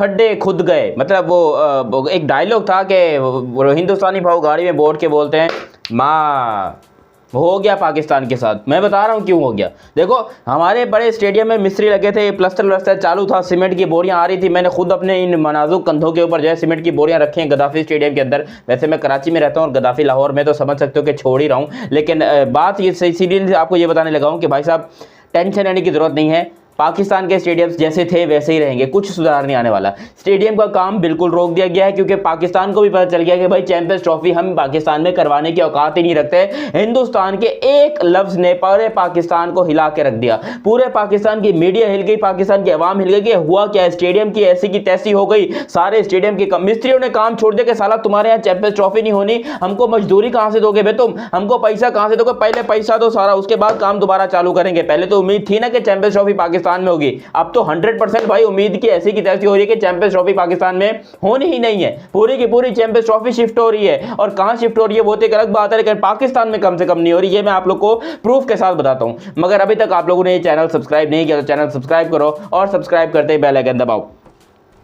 खड्डे खुद गए। मतलब वो एक डायलॉग था कि हिंदुस्तानी भाव गाड़ी में बोर्ड के बोलते हैं माँ, हो गया पाकिस्तान के साथ। मैं बता रहा हूँ क्यों हो गया। देखो हमारे बड़े स्टेडियम में मिस्त्री लगे थे, प्लस्तर चालू था, सीमेंट की बोरियां आ रही थी। मैंने खुद अपने इन नाजुक कंधों के ऊपर जो है सीमेंट की बोरियां रखी हैं गद्दाफी स्टेडियम के अंदर। वैसे मैं कराची में रहता हूँ और गद्दाफी लाहौर में, तो समझ सकते हो कि छोड़ ही रहा हूँ। लेकिन बात ये इसीलिए आपको ये बताने लगा हूँ कि भाई साहब टेंशन लेने की जरूरत नहीं है। पाकिस्तान के स्टेडियम्स जैसे थे वैसे ही रहेंगे, कुछ सुधार नहीं आने वाला। स्टेडियम का काम बिल्कुल रोक दिया गया है क्योंकि पाकिस्तान को भी पता चल गया कि भाई चैंपियंस ट्रॉफी हम पाकिस्तान में करवाने की औकात ही नहीं रखते। हिंदुस्तान के एक लफ्ज ने पूरे पाकिस्तान को हिला के रख दिया। पूरे पाकिस्तान की मीडिया हिल गई, पाकिस्तान की आवाम हिल गई कि हुआ क्या, स्टेडियम की ऐसी की तैसी हो गई। सारे स्टेडियम के मिस्त्रियों ने काम छोड़ दिया कि साला तुम्हारे यहाँ चैंपियंस ट्रॉफी नहीं होनी, हमको मजदूरी कहां से दोगे भाई, तुम हमको पैसा कहां से दोगे, पहले पैसा दो सारा, उसके बाद काम दोबारा चालू करेंगे। पहले तो उम्मीद थी ना कि चैंपियंस ट्रॉफी पाकिस्तान में होगी, अब तो 100% भाई उम्मीद की ऐसी की तैसी हो रही है कि चैंपियंस ट्रॉफी पाकिस्तान में होनी ही नहीं है। पूरी की पूरी चैंपियंस ट्रॉफी शिफ्ट हो रही है, और कहां शिफ्ट हो रही है वो तो एक अलग बात है, लेकिन पाकिस्तान में कम से कम नहीं हो रही है। मैं आप लोग को प्रूफ के साथ बताता हूं। मगर अभी तक आप लोगों ने ये चैनल सब्सक्राइब नहीं किया तो चैनल सब्सक्राइब करो, और सब्सक्राइब करते ही बेल आइकन दबाओ।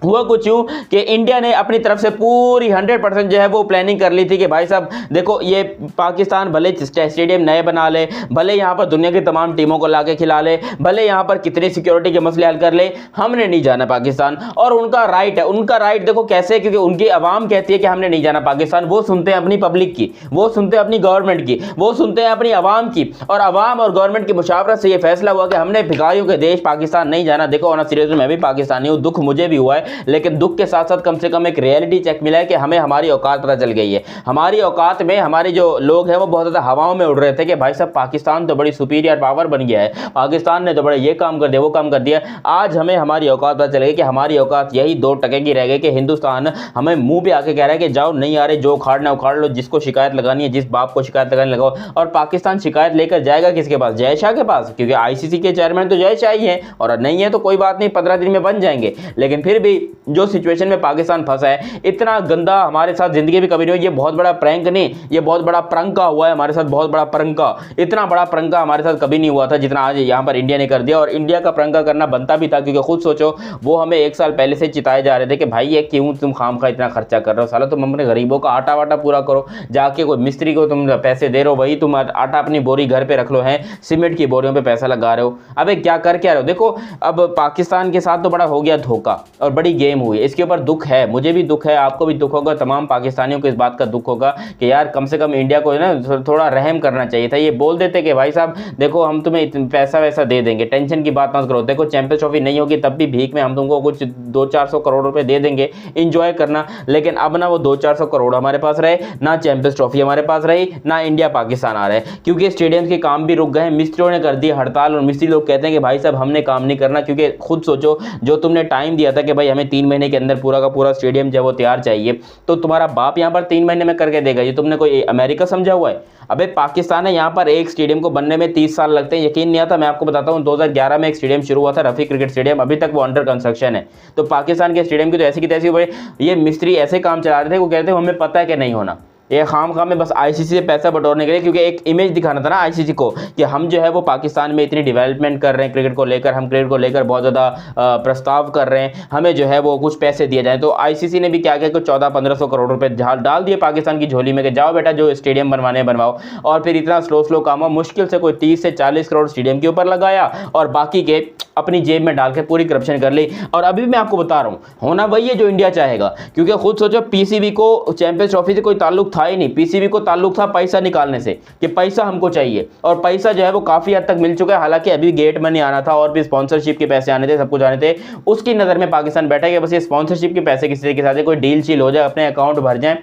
हुआ कुछ यूं कि इंडिया ने अपनी तरफ से पूरी 100% जो है वो प्लानिंग कर ली थी कि भाई साहब देखो ये पाकिस्तान भले स्टेडियम नए बना ले, भले यहाँ पर दुनिया की तमाम टीमों को लाके खिला ले, भले यहाँ पर कितनी सिक्योरिटी के मसले हल कर ले, हमने नहीं जाना पाकिस्तान। और उनका राइट है, उनका राइट देखो कैसे, क्योंकि उनकी आवाम कहती है कि हमने नहीं जाना पाकिस्तान। वो सुनते हैं अपनी पब्लिक की, वो सुनते हैं अपनी गवर्नमेंट की, वो सुनते हैं अपनी आवाम की, और आवाम और गवर्नमेंट की मुशावरत से ये फैसला हुआ कि हमने भिखारियों के देश पाकिस्तान नहीं जाना। देखो ऑन सीरियस मैं भी पाकिस्तानी हूँ, दुख मुझे भी हुआ है, लेकिन दुख के साथ साथ कम से कम एक रियलिटी चेक मिला है कि हमें हमारी औकात पता चल गई है। हमारी औकात में हमारे जो लोग हैं वो बहुत ज़्यादा हवाओं में उड़ रहे थे कि भाई साहब पाकिस्तान तो बड़ी सुपीरियर पावर बन गया है, पाकिस्तान ने तो बड़े ये काम कर दिया वो काम कर दिया। आज हमें हमारी औकात पता चल गई कि हमारी औकात यही 2% की रह गई कि हिंदुस्तान हमें मुंह पे आके कह रहा है कि जाओ नहीं आ रहे, जो उखाड़ना उखाड़ लो, जिसको शिकायत लगानी है, जिस बाप को शिकायत लगाने लगाओ। और पाकिस्तान शिकायत लेकर जाएगा किसके पास? जय शाह के पास, क्योंकि आईसीसी के चेयरमैन तो जय शाह ही हैं, और नहीं है तो कोई बात नहीं, 15 दिन में बन जाएंगे। लेकिन फिर भी जो सिचुएशन में पाकिस्तान फंसा है, इतना गंदा हमारे साथ जिंदगी में कभी नहीं हुई। ये बहुत बड़ा प्रैंक नहीं, ये बहुत बड़ा प्रंका हुआ है हमारे साथ, बहुत बड़ा प्रंका। इतना बड़ा प्रंका हमारे साथ कभी नहीं हुआ था जितना आज यहाँ पर इंडिया ने कर दिया। और इंडिया का प्रंका करना बनता भी था, क्योंकि खुद सोचो वो हमें 1 साल पहले से चिताए जा रहे थे कि भाई ये क्यों तुम खामखा इतना खर्चा कर रहे हो, साला तुम अपने गरीबों का आटा वाटा पूरा करो, जाके कोई मिस्त्री को तुम पैसे दे रहे हो, वही तुम आटा अपनी बोरी घर पे रख लो, है सीमेंट की बोरियों पे पैसा लगा रहे हो। अबे क्या कर क्या रहे हो? देखो अब पाकिस्तान के साथ तो बड़ा हो गया धोखा और बड़ी गेम हुई, इसके ऊपर दुख है, मुझे भी दुख है, आपको भी दुख होगा, तमाम पाकिस्तानियों को इस बात का दुख होगा कि यार कम से कम इंडिया को ना थोड़ा रहम करना चाहिए था। ये बोल देते कि भाई साहब देखो हम तुम्हें पैसा वैसा दे देंगे, टेंशन की बात मत करो, देखो चैंपियंस ट्रॉफी नहीं होगी तब भी भीख में हम तुमको कुछ 200-400 करोड़ रुपए दे देंगे, इंजॉय करना। लेकिन अब ना वो 200-400 करोड़ हमारे पास रहे, ना चैंपियंस ट्रॉफी हमारे पास रही, ना इंडिया पाकिस्तान आ रहा है, क्योंकि स्टेडियम के काम भी रुक गए हैं। मिस्त्रियों ने कर दी हड़ताल, और मिस्त्री लोग कहते हैं कि भाई साहब हमने काम नहीं करना, क्योंकि खुद सोचो जो तुमने टाइम दिया था कि भाई हमें 3 महीने के अंदर पूरा का पूरा स्टेडियम जो है वो तैयार चाहिए, तो तुम्हारा बाप यहाँ पर 3 महीने में करके देगा? ये तुमने कोई अमेरिका समझा हुआ है? अबे पाकिस्तान है, यहाँ पर एक स्टेडियम को बनने में 30 साल लगते हैं, यकीन नहीं आता। मैं आपको बताता हूँ 2011 में एक स्टेडियम शुरू हुआ था, रफी क्रिकेट स्टेडियम, अभी तक वो अंडर कंस्ट्रक्शन है। तो पाकिस्तान के स्टेडियम की तो ऐसी की तैसी हुई, ये मिस्त्री ऐसे काम चला रहे थे, वो कहते हैं हमें पता है कि नहीं होना, ये खाम में बस आईसीसी से पैसा बटोरने के लिए, क्योंकि एक इमेज दिखाना था ना आईसीसी को कि हम जो है वो पाकिस्तान में इतनी डेवलपमेंट कर रहे हैं क्रिकेट को लेकर, हम क्रिकेट को लेकर बहुत ज़्यादा प्रस्ताव कर रहे हैं, हमें जो है वो कुछ पैसे दिए जाए। तो आईसीसी ने भी क्या किया, कुछ 1400-1500 करोड़ रुपए डाल दिए पाकिस्तान की झोली में कि जाओ बेटा जो स्टेडियम बनवाने बनवाओ। और फिर इतना स्लो काम हुआ, मुश्किल से कोई 30 से 40 करोड़ स्टेडियम के ऊपर लगाया, और बाकी के अपनी जेब में डाल के पूरी करप्शन कर ली। और अभी मैं आपको बता रहा हूँ होना वही है जो इंडिया चाहेगा, क्योंकि खुद सोचो पीसीबी को चैंपियंस ट्रॉफी से कोई ताल्लुक था ही नहीं, पीसीबी को ताल्लुक था पैसा निकालने से कि पैसा हमको चाहिए, और पैसा जो है वो काफी हद तक मिल चुका है। हालांकि अभी गेट मनी आना था और भी स्पॉन्सरशिप के पैसे आने थे, सब कुछ आने थे, उसकी नजर में पाकिस्तान बैठा कि बस ये स्पॉन्सरशिप के पैसे किसी तरीके से कोई डील शील हो जाए, अपने अकाउंट भर जाए,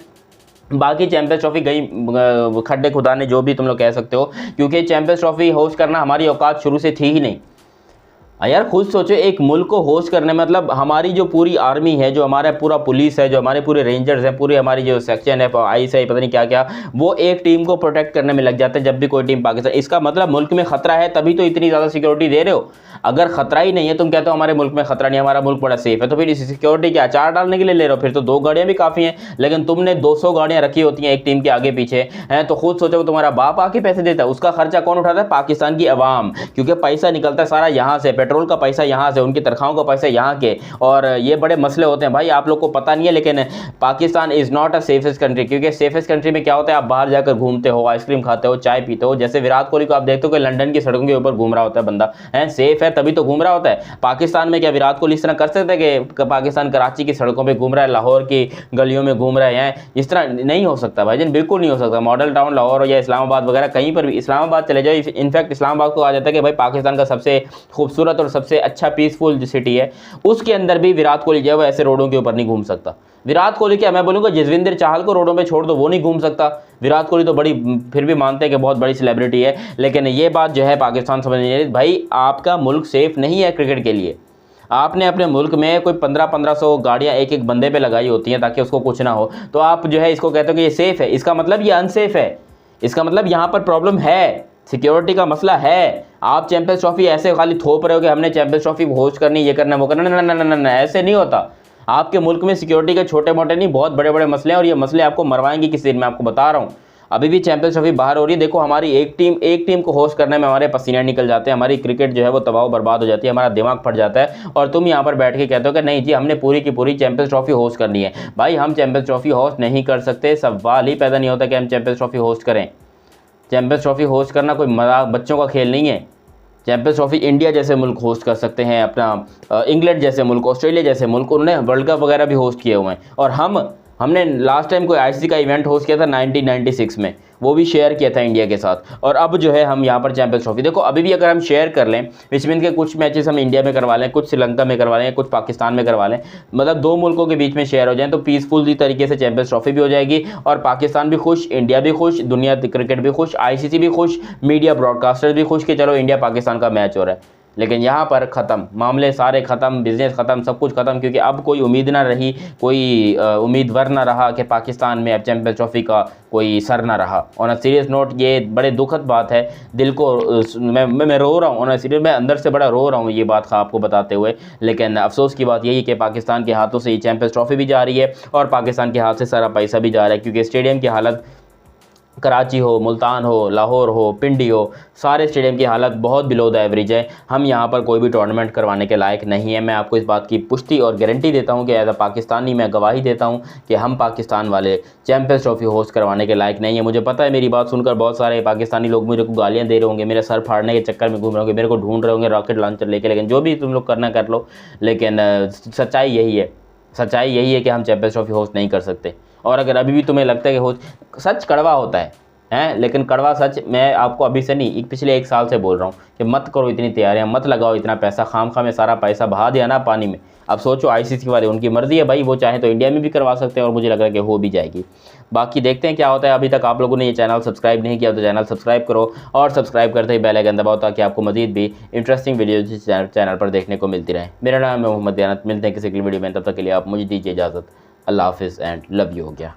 बाकी चैंपियंस ट्रॉफी गई खड्डे खुदाने, जो भी तुम लोग कह सकते हो, क्योंकि चैंपियंस ट्रॉफी होस्ट करना हमारी औकात शुरू से थी ही नहीं। यार खुद सोचो, एक मुल्क को होस्ट करने मतलब हमारी जो पूरी आर्मी है, जो हमारा पूरा पुलिस है, जो हमारे पूरे रेंजर्स हैं, पूरी हमारी जो सेक्शन है, आईएस है, पता नहीं क्या क्या, वो एक टीम को प्रोटेक्ट करने में लग जाते हैं जब भी कोई टीम पाकिस्तान। इसका मतलब मुल्क में खतरा है तभी तो इतनी ज़्यादा सिक्योरिटी दे रहे हो। अगर खतरा ही नहीं है, तुम कहते हो हमारे मुल्क में खतरा नहीं, हमारा मुल्क बड़ा सेफ है, तो फिर इस सिक्योरिटी क्या अचार डालने के लिए ले रहे हो? फिर तो 2 गाड़ियाँ भी काफ़ी हैं, लेकिन तुमने 200 गाड़ियाँ रखी होती हैं एक टीम के आगे पीछे हैं। तो खुद सोचो तुम्हारा बाप आके पैसे देता है, उसका खर्चा कौन उठाता है? पाकिस्तान की आवाम, क्योंकि पैसा निकलता है सारा यहाँ से, पेट्रोल का पैसा यहाँ से, उनकी तनख्वाहों का पैसा यहाँ के, और ये बड़े मसले होते हैं भाई, आप लोग को पता नहीं है। लेकिन Pakistan is not a safest country, क्योंकि सेफेस्ट कंट्री में क्या होता है, आप बाहर जाकर घूमते हो, आइसक्रीम खाते हो, चाय पीते हो। जैसे विराट कोहली को आप देखते हो कि लंदन की सड़कों के ऊपर घूम रहा होता है बंदा, है सेफ है तभी तो घूम रहा होता है। पाकिस्तान में क्या विराट कोहली इस तरह कर सकते हैं कि पाकिस्तान कराची की सड़कों पर घूम रहा है, लाहौर की गलियों में घूम रहे हैं? इस तरह नहीं हो सकता भाईजान, बिल्कुल नहीं हो सकता। मॉडल टाउन लाहौर या इस्लामाबाद वगैरह कहीं पर भी, इस्लामाबाद चले जाओ, इनफैक्ट इस्लामाबाद को आ जाता है कि भाई पाकिस्तान का सबसे खूबसूरत और सबसे अच्छा पीसफुल जो सिटी है, उसके अंदर भी विराट कोहली जो है वो ऐसे रोडों के ऊपर नहीं घूम सकता। विराट कोहली क्या, मैं बोलूँगा जसविंदर चाहल को रोडों पे छोड़ दो, वो नहीं घूम सकता। विराट कोहली तो बड़ी, फिर भी मानते हैं कि बहुत बड़ी सेलिब्रिटी है, लेकिन ये बात जो है पाकिस्तान समझ नहीं रही। भाई आपका मुल्क सेफ नहीं है क्रिकेट के लिए। आपने अपने मुल्क में कोई 1500 गाड़ियाँ एक एक बंदे पे लगाई होती हैं ताकि उसको कुछ ना हो, तो आप जो है इसको कहते हो कि ये सेफ़ है, इसका मतलब ये अनसेफ है। इसका मतलब यहाँ पर प्रॉब्लम है, सिक्योरिटी का मसला है। आप चैंपियंस ट्रॉफी ऐसे खाली थोप रहे हो कि हमने चैंपियंस ट्रॉफी होस्ट करनी, ये करना वो करना, ना, ऐसे नहीं होता। आपके मुल्क में सिक्योरिटी के छोटे मोटे नहीं, बहुत बड़े बड़े मसले हैं, और ये मसले आपको मरवाएंगे किसी दिन, मैं आपको बता रहा हूँ। अभी भी चैंपियंस ट्रॉफी बाहर हो रही है, देखो हमारी एक टीम को होस्ट करने में हमारे पसीने निकल जाते हैं, हमारी क्रिकेट जो है वो तबाह बर्बाद हो जाती है, हमारा दिमाग फट जाता है, और तुम यहाँ पर बैठ के कहते हो कि नहीं जी हमने पूरी की पूरी चैंपियंस ट्रॉफी होस्ट करनी है। भाई हम चैंपियंस ट्रॉफी होस्ट नहीं कर सकते, सवाल ही पैदा नहीं होता कि हम चैंपियंस ट्रॉफी होस्ट करें। चैंपियंस ट्रॉफी होस्ट करना कोई मजाक, बच्चों का खेल नहीं है। चैंपियंस ट्रॉफी इंडिया जैसे मुल्क होस्ट कर सकते हैं, अपना इंग्लैंड जैसे मुल्क, ऑस्ट्रेलिया जैसे मुल्क, उन्होंने वर्ल्ड कप वगैरह भी होस्ट किए हुए हैं। और हमने लास्ट टाइम कोई आईसीसी का इवेंट होस्ट किया था 1996 में, वो भी शेयर किया था इंडिया के साथ। और अब जो है हम यहाँ पर चैंपियंस ट्रॉफी, देखो अभी भी अगर हम शेयर कर लें, विच मीन के कुछ मैचेस हम इंडिया में करवा लें, कुछ श्रीलंका में करवा लें, कुछ पाकिस्तान में करवा लें, मतलब 2 मुल्कों के बीच में शेयर हो जाए, तो पीसफुल तरीके से चैंपियंस ट्रॉफी भी हो जाएगी, और पाकिस्तान भी खुश, इंडिया भी खुश, दुनिया क्रिकेट भी खुश, आईसीसी भी खुश, मीडिया ब्रॉडकास्टर्स भी खुश कि चलो इंडिया पाकिस्तान का मैच हो रहा है। लेकिन यहाँ पर ख़त्म, मामले सारे ख़त्म, बिजनेस ख़त्म, सब कुछ ख़त्म, क्योंकि अब कोई उम्मीद ना रही, कोई उम्मीदवार ना रहा कि पाकिस्तान में अब चैंपियंस ट्रॉफी का कोई सर ना रहा। ऑन अ सीरियस नोट ये बड़े दुखद बात है, दिल को मैं रो रहा हूँ, ऑन अ सीरियस मैं अंदर से बड़ा रो रहा हूँ ये बात आपको बताते हुए। लेकिन अफसोस की बात यही है कि पाकिस्तान के हाथों से ये चैंपियंस ट्रॉफी भी जा रही है, और पाकिस्तान के हाथ से सारा पैसा भी जा रहा है, क्योंकि स्टेडियम की हालत, कराची हो, मुल्तान हो, लाहौर हो, पिंडी हो, सारे स्टेडियम की हालत बहुत बिलो द एवरेज है। हम यहाँ पर कोई भी टूर्नामेंट करवाने के लायक नहीं है। मैं आपको इस बात की पुष्टि और गारंटी देता हूँ कि एज अ पाकिस्तानी मैं गवाही देता हूँ कि हम पाकिस्तान वाले चैंपियंस ट्रॉफी होस्ट करवाने के लायक नहीं है। मुझे पता है मेरी बात सुनकर बहुत सारे पाकिस्तानी लोग मुझे को गालियाँ दे रहे होंगे, मेरे सर फाड़ने के चक्कर में घूम रहे होंगे, मेरे को ढूंढ रहे होंगे रॉकेट लॉन्चर लेके, लेकिन जो भी तुम लोग करना कर लो। लेकिन सच्चाई यही है, सच्चाई यही है कि हम चैंपियंस ट्रॉफी होस्ट नहीं कर सकते। और अगर अभी भी तुम्हें लगता है कि होस्ट, सच कड़वा होता है, लेकिन कड़वा सच मैं आपको अभी से नहीं, पिछले 1 साल से बोल रहा हूँ कि मत करो इतनी तैयारियां, मत लगाओ इतना पैसा, खामखा में सारा पैसा बहा दिया ना पानी में। अब सोचो आईसीसी वाले, उनकी मर्जी है भाई, वो चाहे तो इंडिया में भी करवा सकते हैं, और मुझे लग रहा है कि हो भी जाएगी। बाकी देखते हैं क्या होता है। अभी तक आप लोगों ने ये चैनल सब्सक्राइब नहीं किया तो चैनल सब्सक्राइब करो, और सब्सक्राइब करते ही बेल आइकन दबाओ ताकि आपको मजीद भी इंटरेस्टिंग वीडियो चैनल पर देखने को मिलती रहे। मेरा नाम है मोहम्मद दियानत, मिलते हैं किसी अगली वीडियो में, तब तक के लिए आप मुझे दीजिए इजाज़त। अल्लाह हाफिज़ एंड लव यू हो गया।